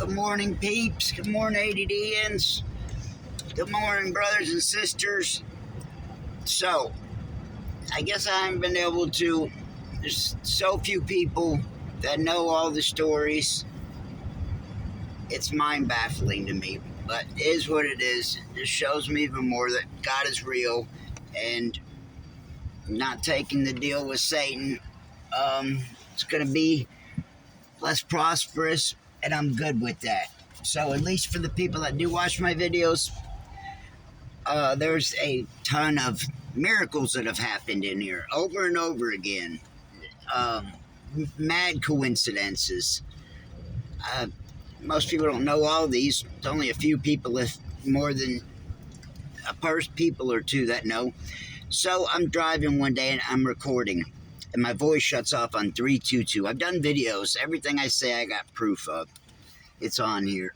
Good morning, peeps. Good morning, ADDians. Good morning, brothers and sisters. So, I guess I haven't been able to. There's so few people that know all the stories. It's mind-baffling to me, but it is what it is. It shows me even more that God is real and not taking the deal with Satan. It's going to be less prosperous, and I'm good with that. So at least for the people that do watch my videos, there's a ton of miracles that have happened in here over and over again. Mad coincidences. Most people don't know all these. It's only a few people, if more than people or two, that know. So I'm driving one day and I'm recording, and my voice shuts off on 322. I've done videos. Everything I say, I got proof of. It's on here.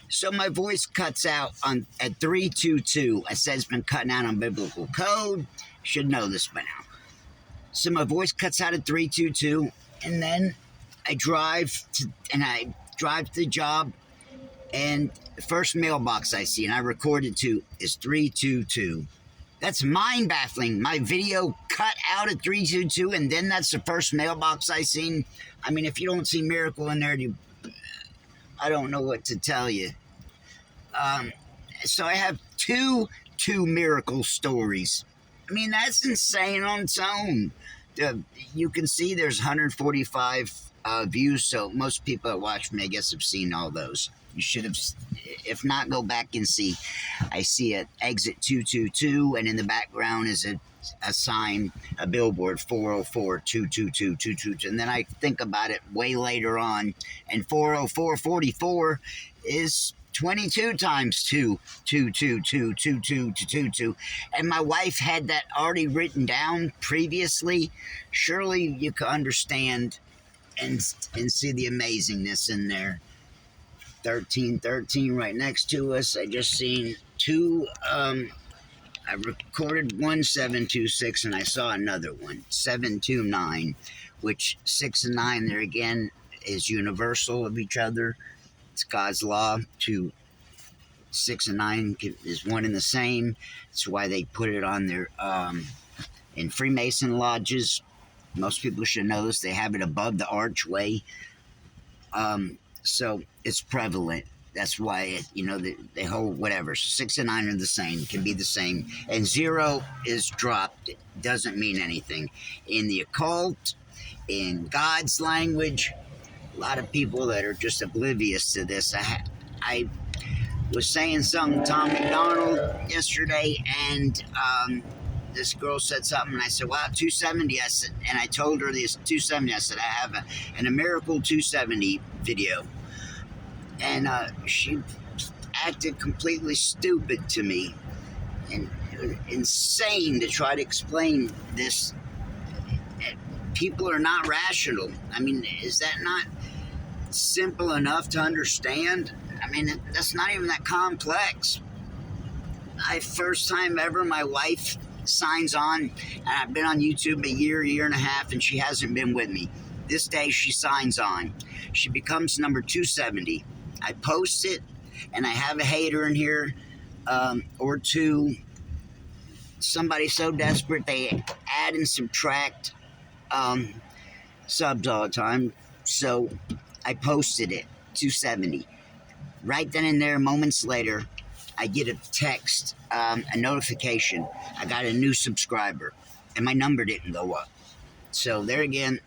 So my voice cuts out at 322. I said it's been cutting out on biblical code. Should know this by now. So my voice cuts out at 322, and then I drive to the job, and the first mailbox I see, and I recorded to, is 322. That's mind-baffling. My video cut out at 322, and then that's the first mailbox I seen. I mean, if you don't see miracle in there, I don't know what to tell you. So I have two miracle stories. I mean, that's insane on its own. You can see there's 145 views, so most people that watch me, I guess, have seen all those. You should have, if not, go back and see. I see it, exit 222, and in the background is a sign, a billboard, 404 222 222. And then I think about it way later on, and 404 44 is 22 times 2, 222 222. And my wife had that already written down previously. Surely you can understand and see the amazingness in there. 1313 right next to us. I just seen two. I recorded 1726, and I saw another one, 729, which 6 and 9 there again is universal of each other. It's God's law. 6 and 9 is one and the same. That's why they put it on their in Freemason lodges. Most people should know this. They have it above the archway. So it's prevalent. That's why they hold whatever. So 6 and 9 are the same. Can be the same. And 0 is dropped. It doesn't mean anything. In the occult, in God's language, a lot of people that are just oblivious to this. I was saying something to Tom McDonald yesterday, and this girl said something, and I said, wow, 270. I said, and I told her this 270. I said, I have a Miracle 270 video. And she acted completely stupid to me, and insane to try to explain this. People are not rational. I mean, is that not simple enough to understand? I mean, that's not even that complex. First time ever, my wife signs on, and I've been on YouTube a year and a half, and she hasn't been with me. This day, she signs on. She becomes number 270. I post it, and I have a hater in here, or two. Somebody so desperate, they add and subtract subs all the time. So I posted it, 270. Right then and there, moments later, I get a text, a notification. I got a new subscriber, and my number didn't go up. So there again,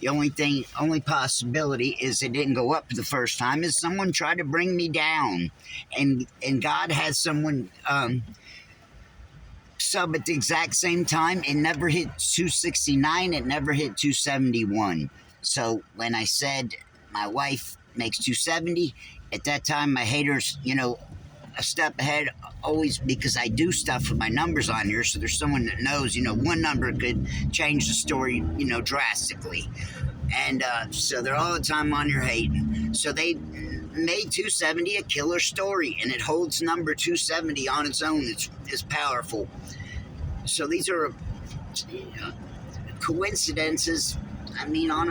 the only possibility is it didn't go up the first time, is someone tried to bring me down. And God has someone sub at the exact same time. It never hit 269. It never hit 271. So when I said my wife makes 270, at that time my haters, a step ahead, always, because I do stuff with my numbers on here, so there's someone that knows, one number could change the story, drastically. And so they're all the time on your hating. So they made 270 a killer story, and it holds number 270 on its own. It's powerful. So these are coincidences. I mean, on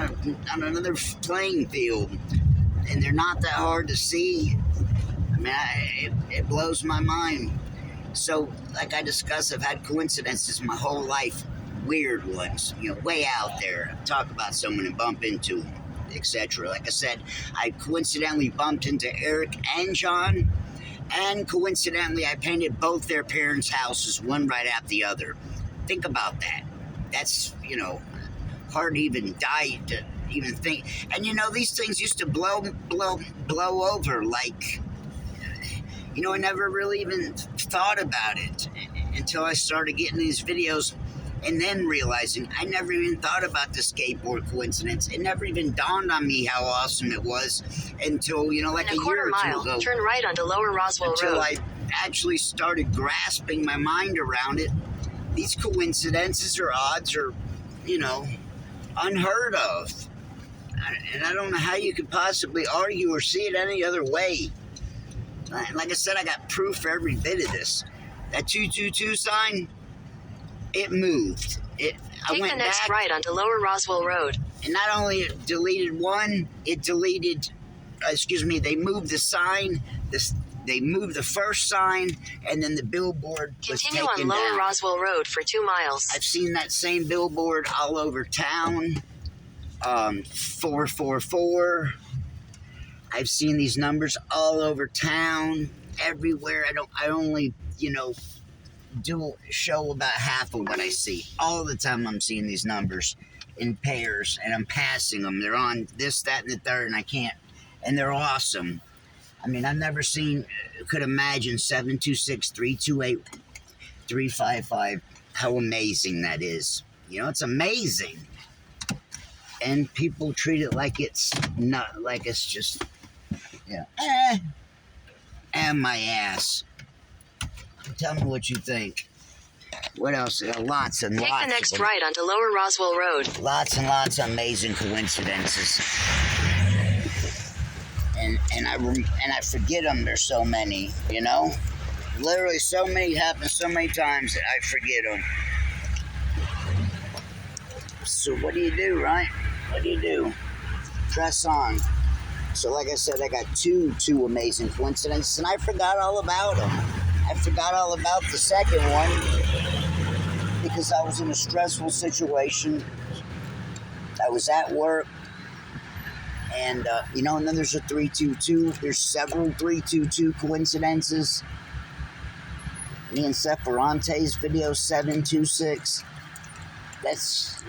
another playing field. and they're not that hard to see. I mean, it blows my mind. So, like I discussed, I've had coincidences my whole life, weird ones, way out there. Talk about someone and bump into them, etc. Like I said, I coincidentally bumped into Eric and John, and coincidentally, I painted both their parents' houses, one right after the other. Think about that. That's, hard to even to even think. And these things used to blow over. Like, I never really even thought about it until I started getting these videos, and then realizing I never even thought about the skateboard coincidence. It never even dawned on me how awesome it was until, like a year or two ago. Turn right onto Lower Roswell Road. Until I actually started grasping my mind around it. These coincidences or odds are, unheard of. And I don't know how you could possibly argue or see it any other way. Like I said, I got proof for every bit of this. That 222 sign, it moved. Take the next right onto Lower Roswell Road. And not only it deleted one, it deleted, they moved the sign, they moved the first sign, and then the billboard was taken down. Continue on Lower Roswell Road for 2 miles. I've seen that same billboard all over town. 444. I've seen these numbers all over town, everywhere. I only, do show about half of what I see. All the time I'm seeing these numbers in pairs, and I'm passing them. They're on this, that, and the third, and I can't. And they're awesome. I mean, I've never could imagine 726-328-355. How amazing that is. It's amazing. And people treat it like it's not, like it's just, and my ass. Tell me what you think. What else? Lots and lots. Take the next right onto Lower Roswell Road. Lots and lots of amazing coincidences. And I forget them. There's so many, Literally so many happen so many times that I forget them. So what do you do, right? What do you do? Press on. So like I said, I got two amazing coincidences, and I forgot all about them. I forgot all about the second one because I was in a stressful situation. I was at work, and and then there's a 322. There's several 322 coincidences. Me and Sephironte's video 726. That's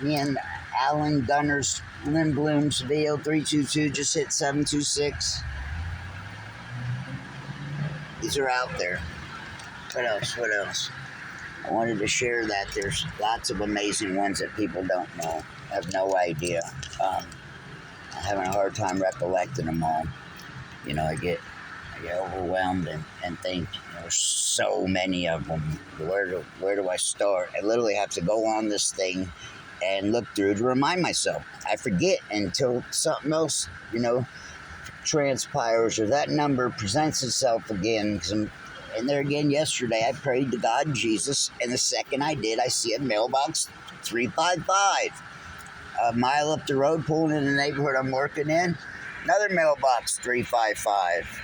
me and Alan Gunner's Lindblom's video 322 just hit 726. These are out there. What else? I wanted to share that. There's lots of amazing ones that people don't know. Have no idea. I'm having a hard time recollecting them all. I get overwhelmed and think there's so many of them. Where do I start? I literally have to go on this thing and look through to remind myself. I forget until something else, transpires or that number presents itself again. And there again, yesterday I prayed to God and Jesus, and the second I did, I see a mailbox 355. A mile up the road, pulling in the neighborhood I'm working in, another mailbox 355.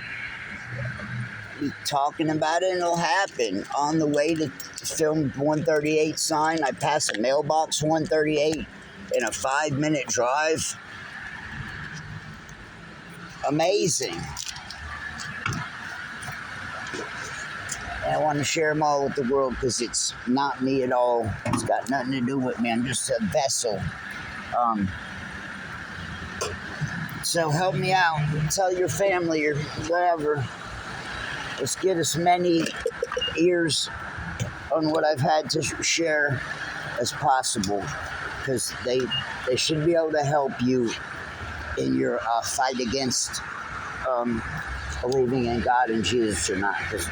Be talking about it and it'll happen. On the way to film 138 sign, I pass a mailbox 138 in a 5-minute drive. Amazing. And I want to share them all with the world because it's not me at all. It's got nothing to do with me. I'm just a vessel. So help me out. Tell your family or whatever. Let's get as many ears on what I've had to share as possible, because they should be able to help you in your fight against believing in God and Jesus or not. Because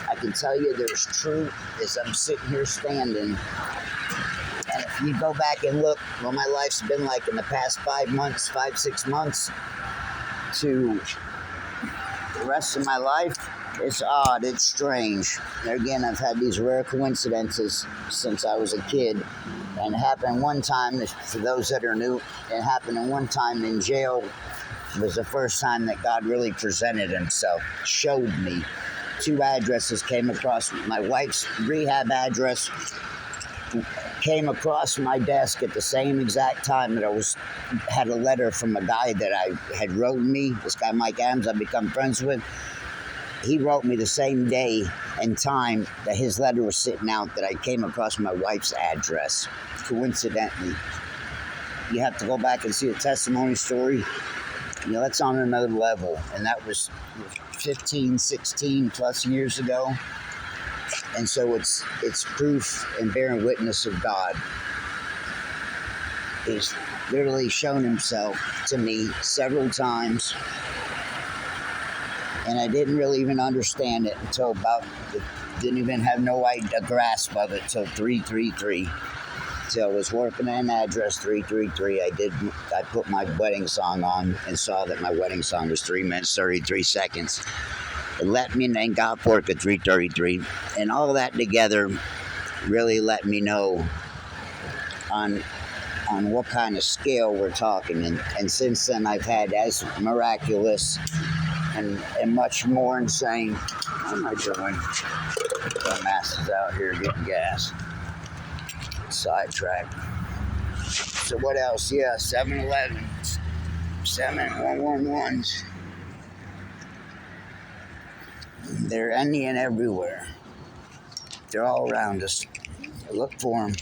I can tell you there's truth as I'm sitting here standing. And if you go back and look what my life's been like in the past 6 months to the rest of my life, it's odd, it's strange. And again, I've had these rare coincidences since I was a kid. And it happened one time, for those that are new, it happened one time in jail was the first time that God really presented himself, showed me. 2 addresses came across. My wife's rehab address came across my desk at the same exact time that had a letter from a guy that I had written me. This guy Mike Adams I've become friends with. He wrote me the same day and time that his letter was sitting out that I came across my wife's address. Coincidentally. You have to go back and see the testimony story. That's on another level. And that was 15, 16 plus years ago. And so it's proof and bearing witness of God. He's literally shown himself to me several times. And I didn't really even understand it until didn't even have a grasp of it till 333. So I was working at an address 333. I put my wedding song on and saw that my wedding song was 3 minutes 33 seconds. It let me thank God for it at 333. And all that together really let me know on what kind of scale we're talking. And since then I've had as miraculous and much more insane. What am I doing? The masses out here getting gas. Sidetrack. So what else? Yeah, 7-Eleven, 7111s. They're any and everywhere. They're all around us. Look for them.